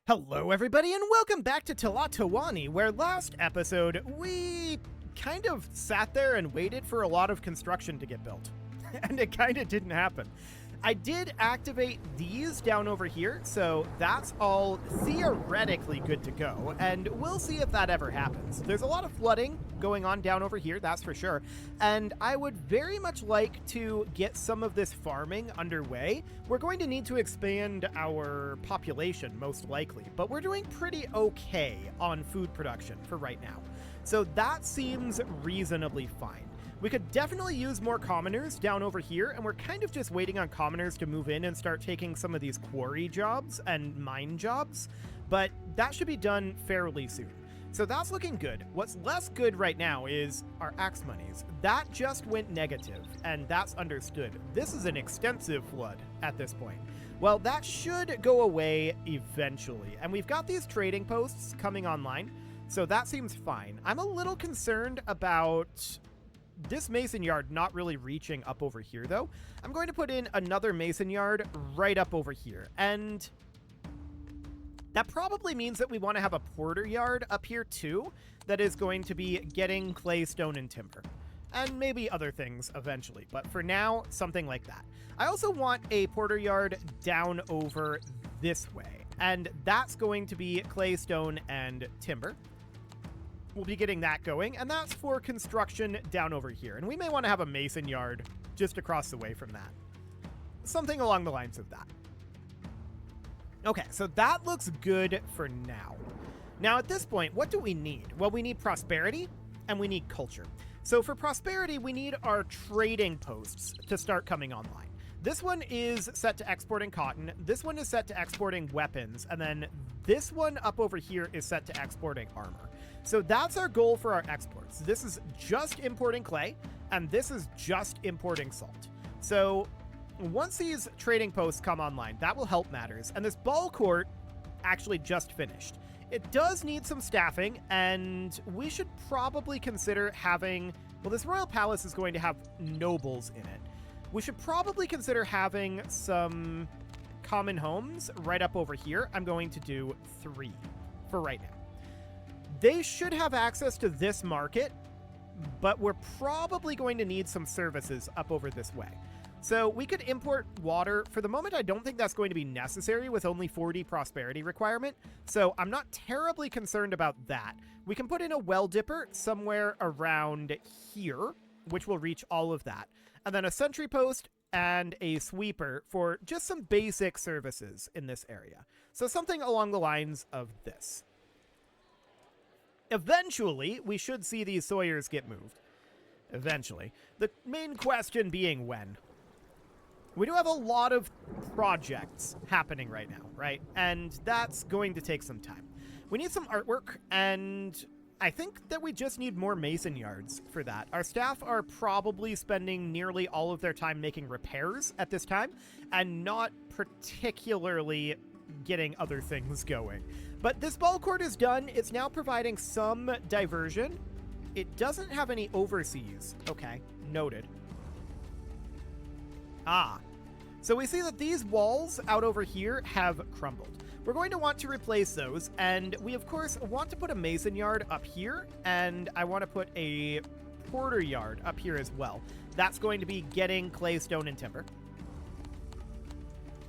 Hello everybody and welcome back to Tlatoani, where last episode we kind of sat there and waited for a lot of construction to get built. And it kind of didn't happen. I did activate these down over here, so that's all theoretically good to go, and we'll see if that ever happens. There's a lot of flooding going on down over here, that's for sure, and I would very much like to get some of this farming underway. We're going to need to expand our population, most likely, but we're doing pretty okay on food production for right now. So that seems reasonably fine. We could definitely use more commoners down over here, and we're kind of just waiting on commoners to move in and start taking some of these quarry jobs and mine jobs, but that should be done fairly soon. So that's looking good. What's less good right now is our axe monies. That just went negative, and that's understood. This is an extensive flood at this point. Well, that should go away eventually, and we've got these trading posts coming online, so that seems fine. I'm a little concerned about this mason yard not really reaching up over here, though. I'm going to put in another mason yard right up over here, and that probably means that we want to have a porter yard up here too that is going to be getting clay, stone, and timber, and maybe other things eventually, but for now, something like that. I also want a porter yard down over this way, and that's going to be clay, stone, and timber. We'll be getting that going, and that's for construction down over here. And we may want to have a mason yard just across the way from that. Something along the lines of that. Okay, so that looks good for now. Now, at this point, what do we need? Well, we need prosperity, and we need culture. So for prosperity, we need our trading posts to start coming online. This one is set to exporting cotton, this one is set to exporting weapons, and then this one up over here is set to exporting armor. So that's our goal for our exports. This is just importing clay, and this is just importing salt. So once these trading posts come online, that will help matters. And this ball court actually just finished. It does need some staffing, and we should probably consider having, well, this royal palace is going to have nobles in it. We should probably consider having some common homes right up over here. I'm going to do 3 for right now. They should have access to this market, but we're probably going to need some services up over this way. So we could import water. For the moment, I don't think that's going to be necessary with only 40 prosperity requirement, so I'm not terribly concerned about that. We can put in a well dipper somewhere around here, which will reach all of that. And then a sentry post and a sweeper for just some basic services in this area. So something along the lines of this. Eventually, we should see these sawyers get moved. Eventually. The main question being when. We do have a lot of projects happening right now, right? And that's going to take some time. We need some artwork, and I think that we just need more mason yards for that. Our staff are probably spending nearly all of their time making repairs at this time and not particularly getting other things going. But this ball court is done. It's now providing some diversion. It doesn't have any overseas. Okay, noted. So we see that these walls out over here have crumbled. We're going to want to replace those, and we of course want to put a mason yard up here, and I want to put a porter yard up here as well. That's going to be getting clay, stone, and timber.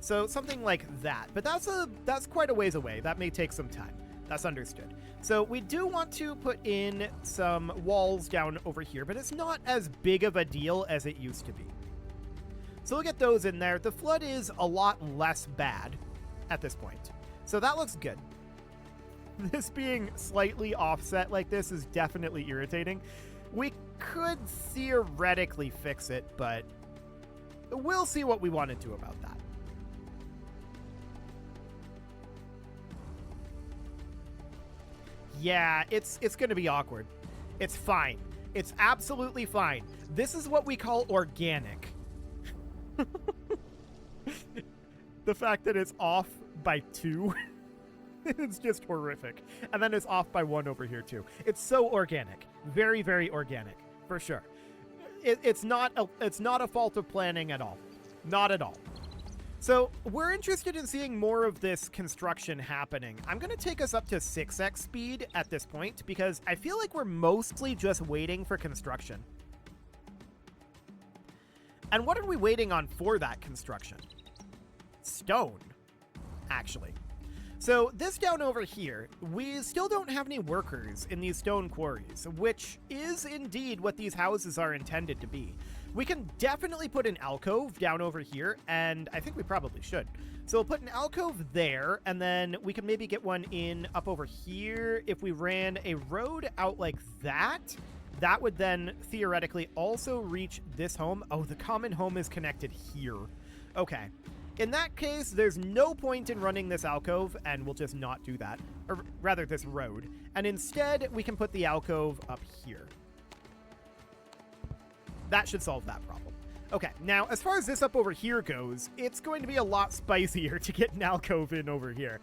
So something like that, but that's quite a ways away. That may take some time. That's understood. So we do want to put in some walls down over here, but it's not as big of a deal as it used to be. So we'll get those in there. The flood is a lot less bad at this point. So that looks good. This being slightly offset like this is definitely irritating. We could theoretically fix it, but we'll see what we want to do about that. Yeah, it's going to be awkward. It's fine. It's absolutely fine. This is what we call organic. The fact that it's off by 2, it's just horrific. And then it's off by 1 over here too. It's so organic. Very, very organic, for sure. It's not a fault of planning at all. Not at all. So we're interested in seeing more of this construction happening. I'm going to take us up to 6x speed at this point because I feel like we're mostly just waiting for construction. And what are we waiting on for that construction? Stone, actually. So this down over here, we still don't have any workers in these stone quarries, which is indeed what these houses are intended to be. We can definitely put an alcove down over here, and I think we probably should. So we'll put an alcove there, and then we can maybe get one in up over here. If we ran a road out like that, that would then theoretically also reach this home. Oh, the common home is connected here. Okay. In that case, there's no point in running this alcove, and we'll just not do that. Or rather, this road. And instead, we can put the alcove up here. That should solve that problem. Okay, now, as far as this up over here goes, it's going to be a lot spicier to get an alcove in over here.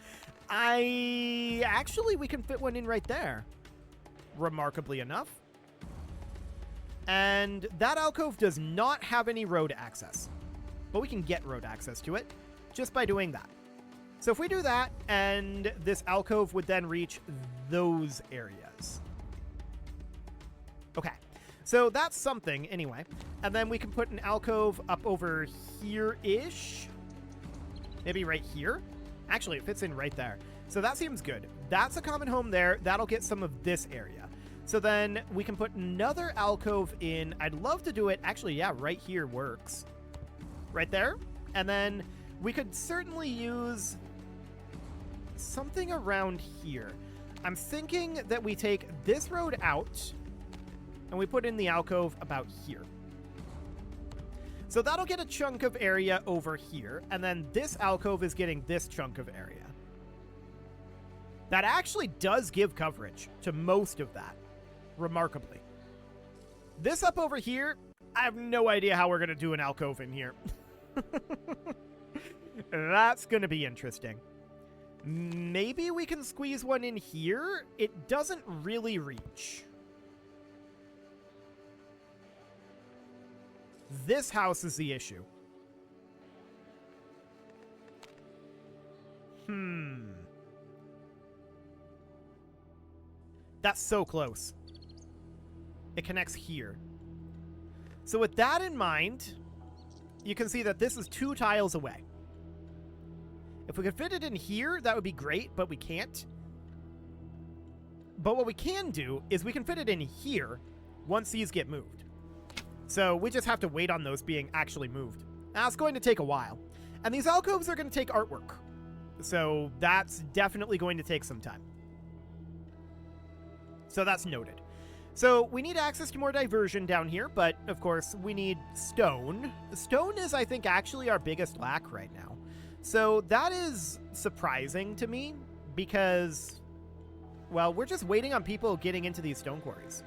Actually, we can fit one in right there. Remarkably enough. And that alcove does not have any road access. But we can get road access to it just by doing that. So if we do that, and this alcove would then reach those areas. Okay, so that's something anyway. And then we can put an alcove up over here-ish. Maybe right here. Actually, it fits in right there. So that seems good. That's a common home there. That'll get some of this area. So then we can put another alcove in. I'd love to do it. Actually, yeah, right here works. Right there. And then we could certainly use something around here. I'm thinking that we take this road out and we put in the alcove about here. So that'll get a chunk of area over here. And then this alcove is getting this chunk of area. That actually does give coverage to most of that. Remarkably. This up over here, I have no idea how we're going to do an alcove in here. That's going to be interesting. Maybe we can squeeze one in here. It doesn't really reach. This house is the issue. That's so close. It connects here. So with that in mind, you can see that this is 2 tiles away. If we could fit it in here, that would be great, but we can't. But what we can do is we can fit it in here once these get moved. So we just have to wait on those being actually moved. That's going to take a while. And these alcoves are going to take artwork. So that's definitely going to take some time. So that's noted. So we need access to more diversion down here, but of course we need stone. Stone is, I think, actually our biggest lack right now. So that is surprising to me because, well, we're just waiting on people getting into these stone quarries.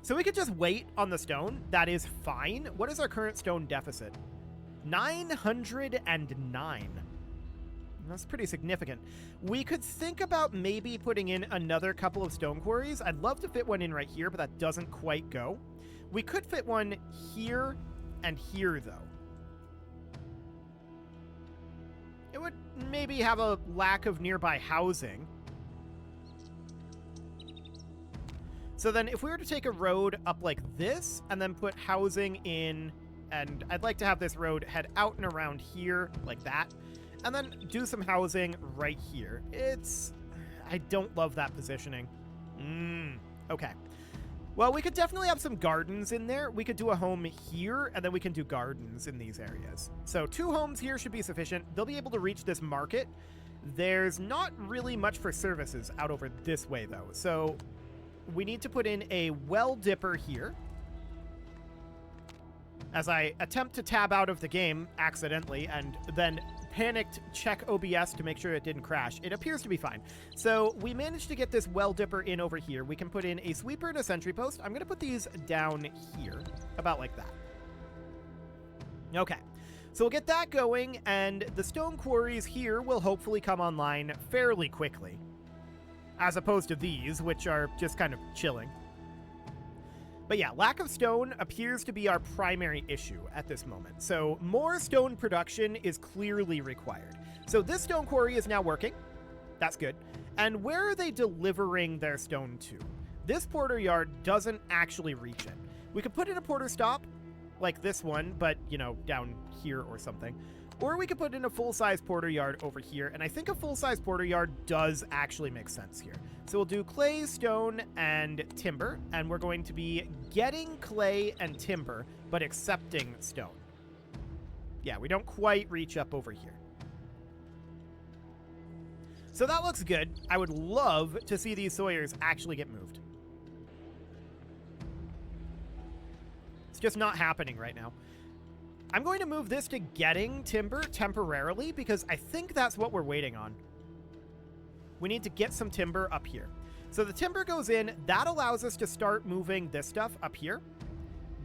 So we could just wait on the stone. That is fine. What is our current stone deficit? 909. That's pretty significant. We could think about maybe putting in another couple of stone quarries. I'd love to fit one in right here, but that doesn't quite go. We could fit one here and here, though. It would maybe have a lack of nearby housing. So then if we were to take a road up like this and then put housing in, and I'd like to have this road head out and around here like that, and then do some housing right here. I don't love that positioning. Okay. Well, we could definitely have some gardens in there. We could do a home here, and then we can do gardens in these areas. So 2 homes here should be sufficient. They'll be able to reach this market. There's not really much for services out over this way, though. So we need to put in a well dipper here. As I attempt to tab out of the game accidentally and then panicked check OBS to make sure it didn't crash. It appears to be fine. So we managed to get this well dipper in over here. We can put in a sweeper and a sentry post. I'm going to put these down here, about like that. Okay, so we'll get that going, and the stone quarries here will hopefully come online fairly quickly, as opposed to these, which are just kind of chilling. But But yeah, lack of stone appears to be our primary issue at this moment. So more stone production is clearly required. So this stone quarry is now working. That's good. And where are they delivering their stone to? This porter yard doesn't actually reach it. We could put in a porter stop like this one, but, you know, down here or something. Or we could put in a full-size porter yard over here, and I think a full-size porter yard does actually make sense here. So we'll do clay, stone, and timber, and we're going to be getting clay and timber, but accepting stone. Yeah, we don't quite reach up over here. So that looks good. I would love to see these sawyers actually get moved. It's just not happening right now. I'm going to move this to getting timber temporarily because I think that's what we're waiting on. We need to get some timber up here. So the timber goes in. That allows us to start moving this stuff up here.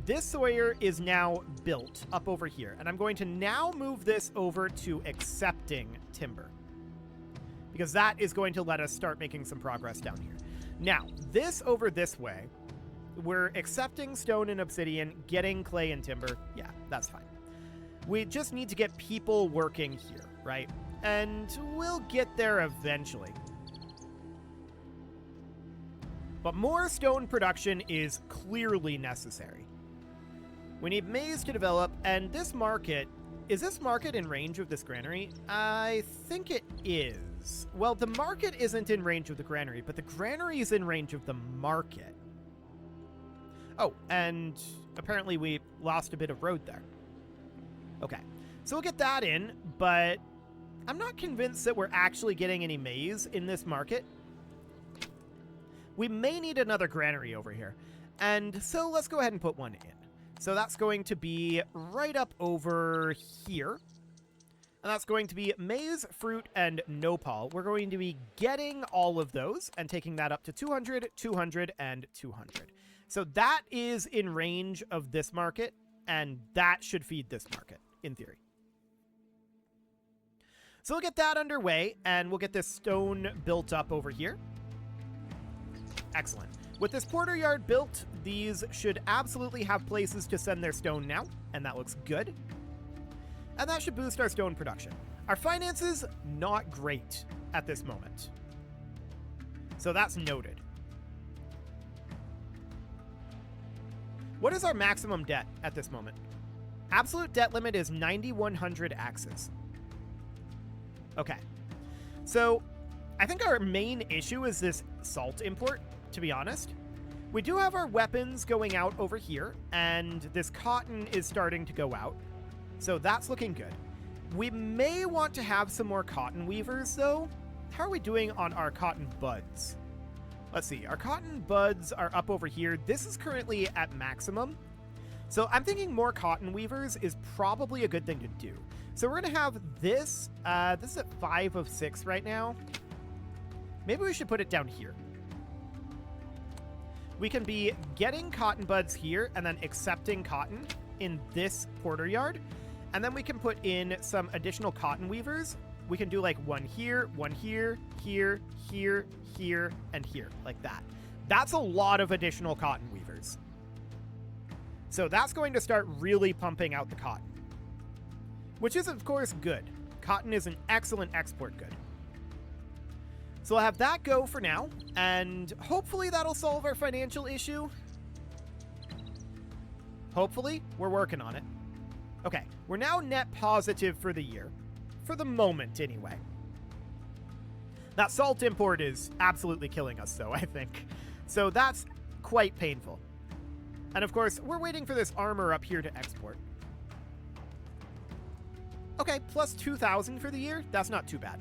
This sawyer is now built up over here. And I'm going to now move this over to accepting timber, because that is going to let us start making some progress down here. Now, this over this way, we're accepting stone and obsidian, getting clay and timber. Yeah, that's fine. We just need to get people working here, right? And we'll get there eventually. But more stone production is clearly necessary. We need maize to develop, and this market... Is this market in range of this granary? I think it is. Well, the market isn't in range of the granary, but the granary is in range of the market. Oh, and apparently we lost a bit of road there. Okay, so we'll get that in, but I'm not convinced that we're actually getting any maize in this market. We may need another granary over here. And so let's go ahead and put one in. So that's going to be right up over here. And that's going to be maize, fruit, and nopal. We're going to be getting all of those and taking that up to 200, 200, and 200. So that is in range of this market, and that should feed this market, in theory. So we'll get that underway, and we'll get this stone built up over here. Excellent. With this porter yard built, these should absolutely have places to send their stone now, and that looks good. And that should boost our stone production. Our finances, not great at this moment. So that's noted. What is our maximum debt at this moment? Absolute debt limit is 9,100 axes. Okay. So I think our main issue is this salt import, to be honest. We do have our weapons going out over here, and this cotton is starting to go out. So that's looking good. We may want to have some more cotton weavers, though. How are we doing on our cotton buds? Let's see. Our cotton buds are up over here. This is currently at maximum. So I'm thinking more cotton weavers is probably a good thing to do. So we're going to have this. This is at 5 of 6 right now. Maybe we should put it down here. We can be getting cotton buds here and then accepting cotton in this porter yard. And then we can put in some additional cotton weavers. We can do like one here, here, here, here, and here, like that. That's a lot of additional cotton weavers. So that's going to start really pumping out the cotton, which is, of course, good. Cotton is an excellent export good. So we'll have that go for now, and hopefully that'll solve our financial issue. Hopefully, we're working on it. Okay, we're now net positive for the year. For the moment, anyway. That salt import is absolutely killing us, though, I think. So that's quite painful. And of course, we're waiting for this armor up here to export. Okay, plus 2,000 for the year. That's not too bad.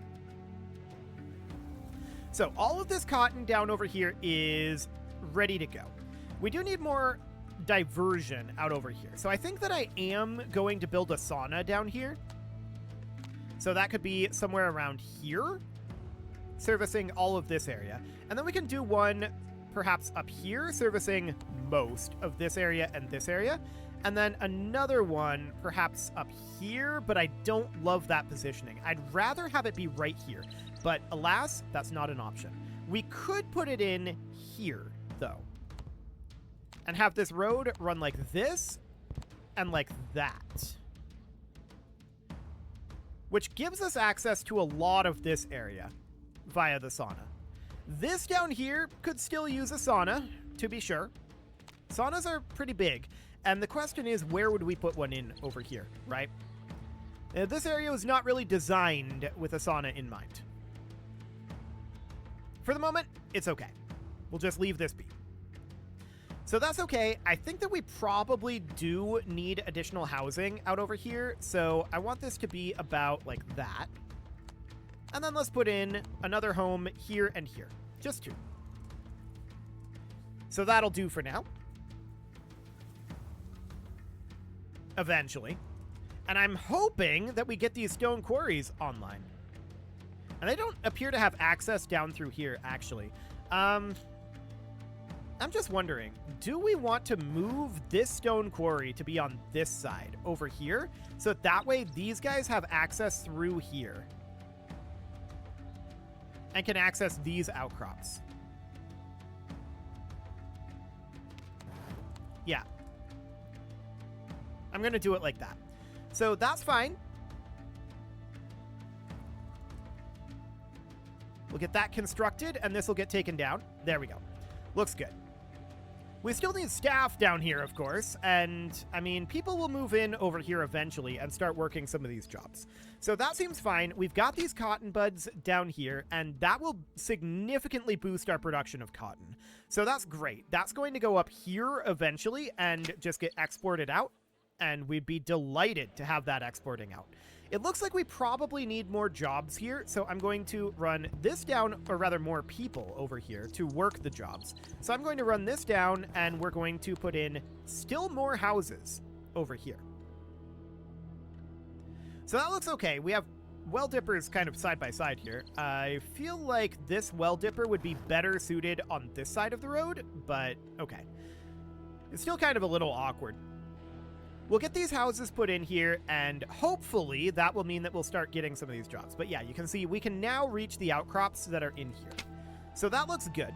So all of this cotton down over here is ready to go. We do need more diversion out over here. So I think that I am going to build a sauna down here. So that could be somewhere around here, servicing all of this area. And then we can do one perhaps up here, servicing most of this area and this area. And then another one perhaps up here, but I don't love that positioning. I'd rather have it be right here. But alas, that's not an option. We could put it in here, though. and have this road run like this and like that, which gives us access to a lot of this area via the sauna. This down here could still use a sauna, to be sure. Saunas are pretty big, and the question is, where would we put one in over here, right? This area was not really designed with a sauna in mind. For the moment, it's okay. We'll just leave this be. So that's okay. I think that we probably do need additional housing out over here, so I want this to be about like that. And then let's put in another home here and here. Just 2. So that'll do for now. Eventually. And I'm hoping that we get these stone quarries online. And they don't appear to have access down through here, actually. I'm just wondering, do we want to move this stone quarry to be on this side over here? So that way these guys have access through here and can access these outcrops. Yeah. I'm going to do it like that. So that's fine. We'll get that constructed, and this will get taken down. There we go. Looks good. We still need staff down here, of course, and, I mean, people will move in over here eventually and start working some of these jobs. So that seems fine. We've got these cotton buds down here, and that will significantly boost our production of cotton. So that's great. That's going to go up here eventually and just get exported out, and we'd be delighted to have that exporting out. It looks like we probably need more jobs here, so I'm going to run this down, or rather more people over here to work the jobs. So I'm going to run this down, and we're going to put in still more houses over here. So that looks okay. We have well dippers kind of side by side here. I feel like this well dipper would be better suited on this side of the road, but okay. It's still kind of a little awkward. We'll get these houses put in here, and hopefully that will mean that we'll start getting some of these jobs. But yeah, you can see we can now reach the outcrops that are in here. So that looks good.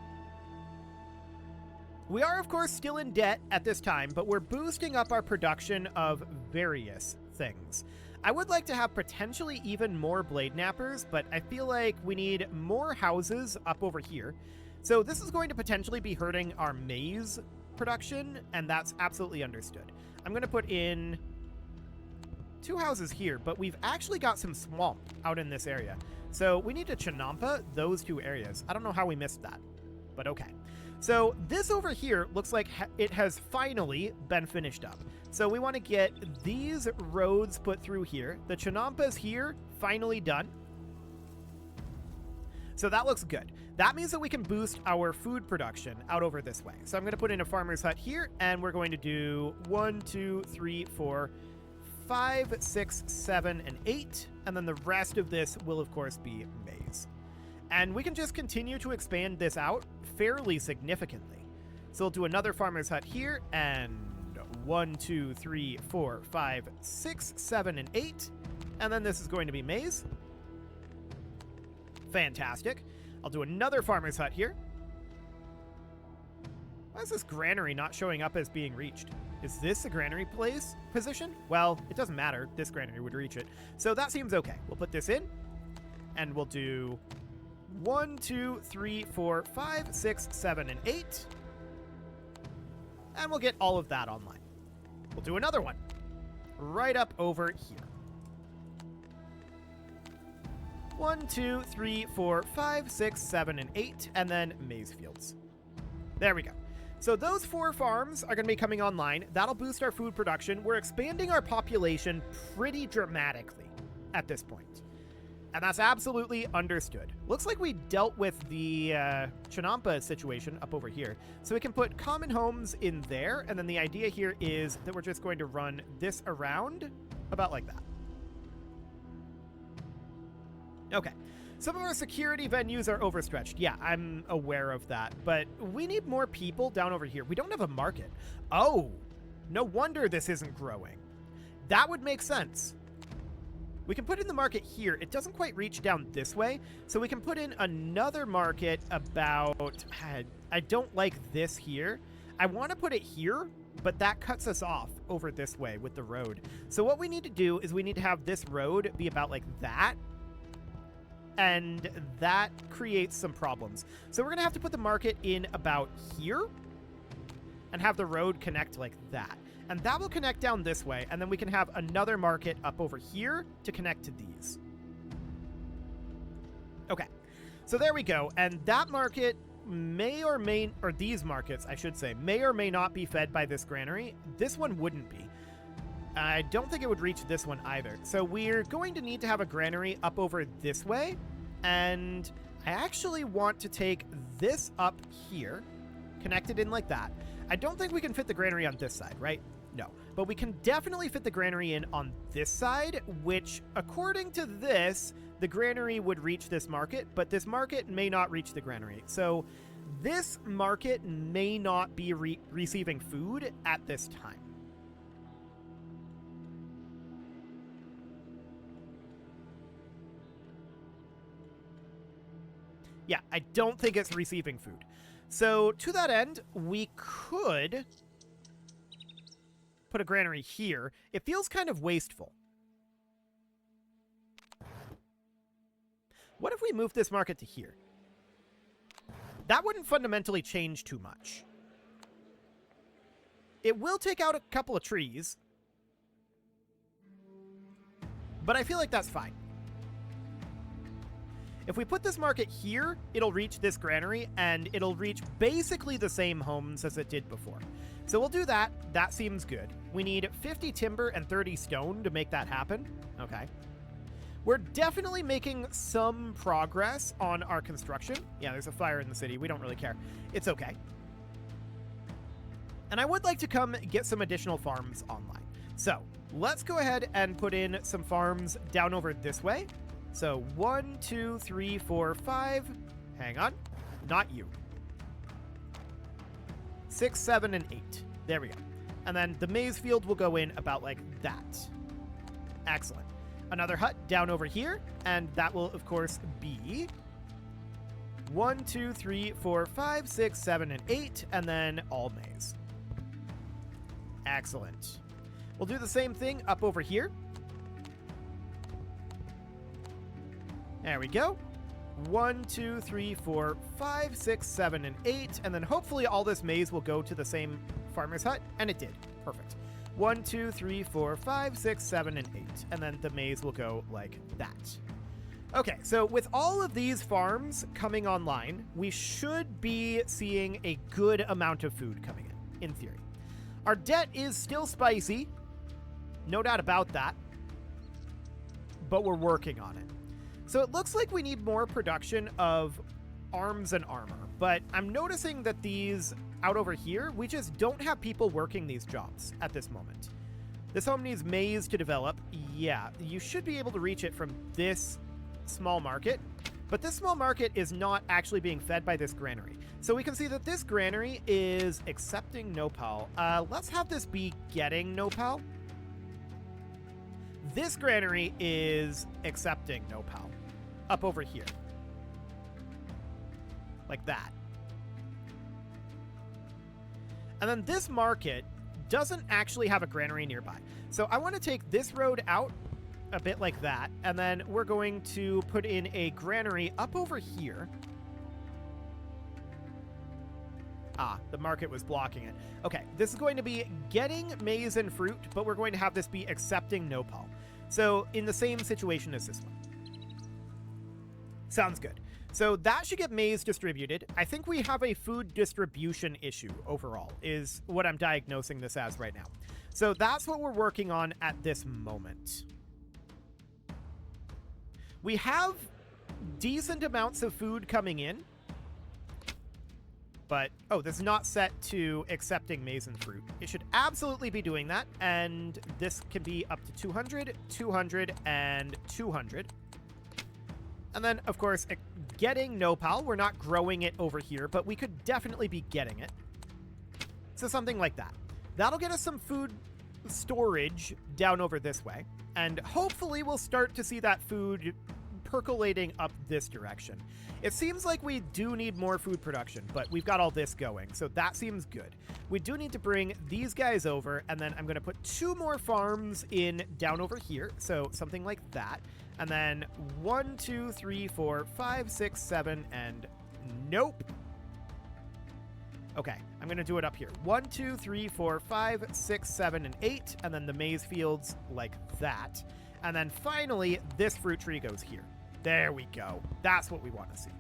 We are, of course, still in debt at this time, but we're boosting up our production of various things. I would like to have potentially even more blade nappers, but I feel like we need more houses up over here. So this is going to potentially be hurting our maize production, and that's absolutely understood. I'm going to put in 2 houses here, but we've actually got some swamp out in this area. So we need to chinampa those 2 areas. I don't know how we missed that, but okay. So this over here looks like it has finally been finished up. So we want to get these roads put through here. The chinampas here, finally done. So that looks good. That means that we can boost our food production out over this way. So I'm going to put in a farmer's hut here, and we're going to do 1, 2, 3, 4, 5, 6, 7, and 8. And then the rest of this will, of course, be maize. And we can just continue to expand this out fairly significantly. So we'll do another farmer's hut here, and 1, 2, 3, 4, 5, 6, 7, and 8. And then this is going to be maize. Fantastic. I'll do another farmer's hut here. Why is this granary not showing up as being reached? Is this a granary place position? Well, it doesn't matter. This granary would reach it. So that seems okay. We'll put this in, and we'll do 1, 2, 3, 4, 5, 6, 7, and 8. And we'll get all of that online. We'll do another one right up over here. 1, 2, 3, 4, 5, 6, 7, and 8, and then maize fields. There we go. So those 4 farms are going to be coming online. That'll boost our food production. We're expanding our population pretty dramatically at this point. And that's absolutely understood. Looks like we dealt with the chinampa situation up over here. So we can put common homes in there, and then the idea here is that we're just going to run this around about like that. Okay, some of our security venues are overstretched. Yeah, I'm aware of that, but we need more people down over here. We don't have a market. Oh, no wonder this isn't growing. That would make sense. We can put in the market here. It doesn't quite reach down this way, so we can put in another market about... I don't like this here. I want to put it here, but that cuts us off over this way with the road. So what we need to do is we need to have this road be about like that. And that creates some problems. So we're going to have to put the market in about here and have the road connect like that. And that will connect down this way. And then we can have another market up over here to connect to these. Okay. So there we go. And that market these markets, I should say, may or may not be fed by this granary. This one wouldn't be. I don't think it would reach this one either. So we're going to need to have a granary up over this way. And I actually want to take this up here, connected in like that. I don't think we can fit the granary on this side, right? No. But we can definitely fit the granary in on this side, which, according to this, the granary would reach this market, but this market may not reach the granary. So this market may not be receiving food at this time. Yeah, I don't think it's receiving food. So to that end, we could put a granary here. It feels kind of wasteful. What if we move this market to here? That wouldn't fundamentally change too much. It will take out a couple of trees, but I feel like that's fine. If we put this market here, it'll reach this granary, and it'll reach basically the same homes as it did before. So we'll do that. That seems good. We need 50 timber and 30 stone to make that happen. Okay. We're definitely making some progress on our construction. Yeah, there's a fire in the city. We don't really care. It's okay. And I would like to come get some additional farms online. So let's go ahead and put in some farms down over this way. So 1, 2, 3, 4, 5. Hang on. Not you. 6, 7, and 8. There we go. And then the maize field will go in about like that. Excellent. Another hut down over here, and that will, of course, be 1, 2, 3, 4, 5, 6, 7, and 8, and then all maize. Excellent. We'll do the same thing up over here. There we go. 1, 2, 3, 4, 5, 6, 7, and 8, and then hopefully all this maize will go to the same farmer's hut, and it did. Perfect. 1, 2, 3, 4, 5, 6, 7, and 8. And then the maize will go like that. Okay, so with all of these farms coming online, we should be seeing a good amount of food coming in theory. Our debt is still spicy. No doubt about that. But we're working on it. So it looks like we need more production of arms and armor. But I'm noticing that these out over here, we just don't have people working these jobs at this moment. This home needs maize to develop. Yeah, you should be able to reach it from this small market, but this small market is not actually being fed by this granary. So we can see that this granary is accepting nopal. Let's have this be getting nopal. This granary is accepting nopal up over here. Like that. And then this market doesn't actually have a granary nearby. So I want to take this road out a bit like that, and then we're going to put in a granary up over here. Ah, the market was blocking it. Okay, this is going to be getting maize and fruit, but we're going to have this be accepting nopal. So in the same situation as this one. Sounds good. So that should get maize distributed. I think we have a food distribution issue overall, is what I'm diagnosing this as right now. So that's what we're working on at this moment. We have decent amounts of food coming in. But, oh, this is not set to accepting maize and fruit. It should absolutely be doing that. And this can be up to 200, 200, and 200. And then, of course, getting nopal. We're not growing it over here, but we could definitely be getting it. So something like that. That'll get us some food storage down over this way. And hopefully we'll start to see that food percolating up this direction. It seems like we do need more food production, but we've got all this going, so that seems good. We do need to bring these guys over, and then I'm going to put 2 more farms in down over here, so something like that. And then 1, 2, 3, 4, 5, 6, 7, and nope. Okay, I'm going to do it up here. 1, 2, 3, 4, 5, 6, 7, and 8, and then the maize fields like that. And then finally, this fruit tree goes here. There we go. That's what we want to see.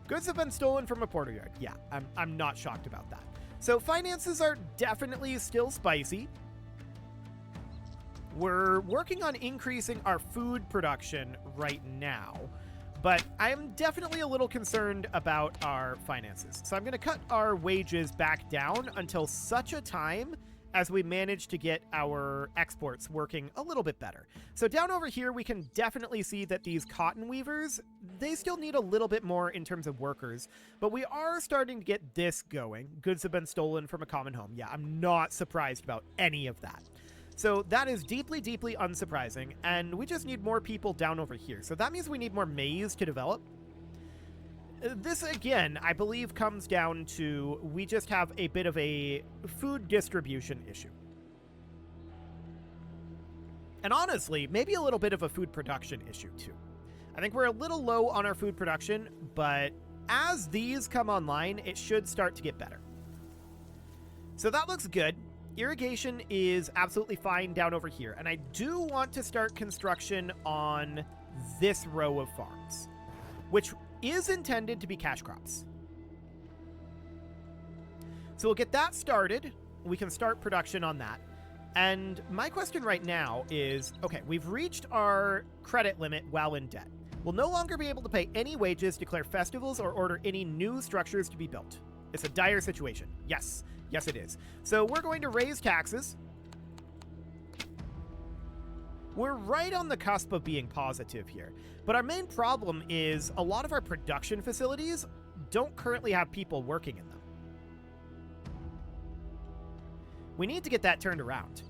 Goods have been stolen from a porter yard. Yeah, I'm not shocked about that. So finances are definitely still spicy. We're working on increasing our food production right now, but I'm definitely a little concerned about our finances. So I'm going to cut our wages back down until such a time as we manage to get our exports working a little bit better. So down over here, we can definitely see that these cotton weavers, they still need a little bit more in terms of workers, but we are starting to get this going. Goods have been stolen from a common home. Yeah, I'm not surprised about any of that. So that is deeply, deeply unsurprising, and we just need more people down over here. So that means we need more maize to develop. This, again, I believe comes down to we just have a bit of a food distribution issue. And honestly, maybe a little bit of a food production issue, too. I think we're a little low on our food production, but as these come online, it should start to get better. So that looks good. Irrigation is absolutely fine down over here, and I do want to start construction on this row of farms, which is intended to be cash crops. So we'll get that started. We can start production on that. And my question right now is, okay, we've reached our credit limit while in debt. We'll no longer be able to pay any wages, declare festivals, or order any new structures to be built. It's a dire situation. Yes. Yes, it is. So we're going to raise taxes. We're right on the cusp of being positive here. But our main problem is a lot of our production facilities don't currently have people working in them. We need to get that turned around.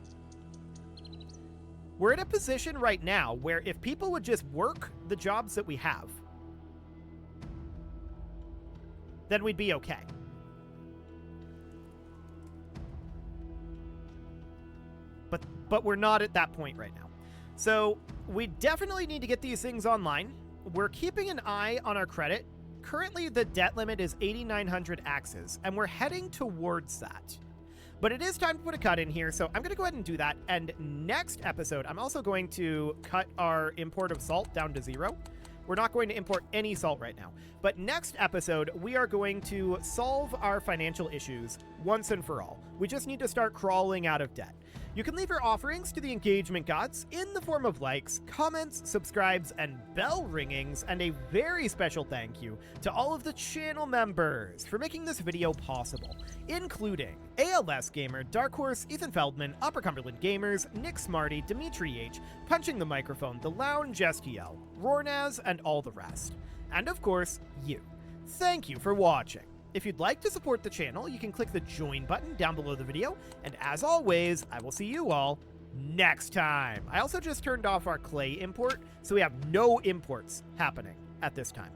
We're in a position right now where if people would just work the jobs that we have, then we'd be okay. But we're not at that point right now. So we definitely need to get these things online. We're keeping an eye on our credit. Currently, the debt limit is 8,900 axes, and we're heading towards that. But it is time to put a cut in here, so I'm going to go ahead and do that. And next episode, I'm also going to cut our import of salt down to 0. We're not going to import any salt right now. But next episode, we are going to solve our financial issues once and for all. We just need to start crawling out of debt. You can leave your offerings to the engagement gods in the form of likes, comments, subscribes, and bell ringings, and a very special thank you to all of the channel members for making this video possible, including ALS Gamer, Dark Horse, Ethan Feldman, Upper Cumberland Gamers, Nick Smarty, Dimitri H, Punching the Microphone, The Lounge STL, Rornaz, and all the rest. And of course, you. Thank you for watching. If you'd like to support the channel, you can click the join button down below the video, and as always, I will see you all next time. I also just turned off our clay import, so we have no imports happening at this time.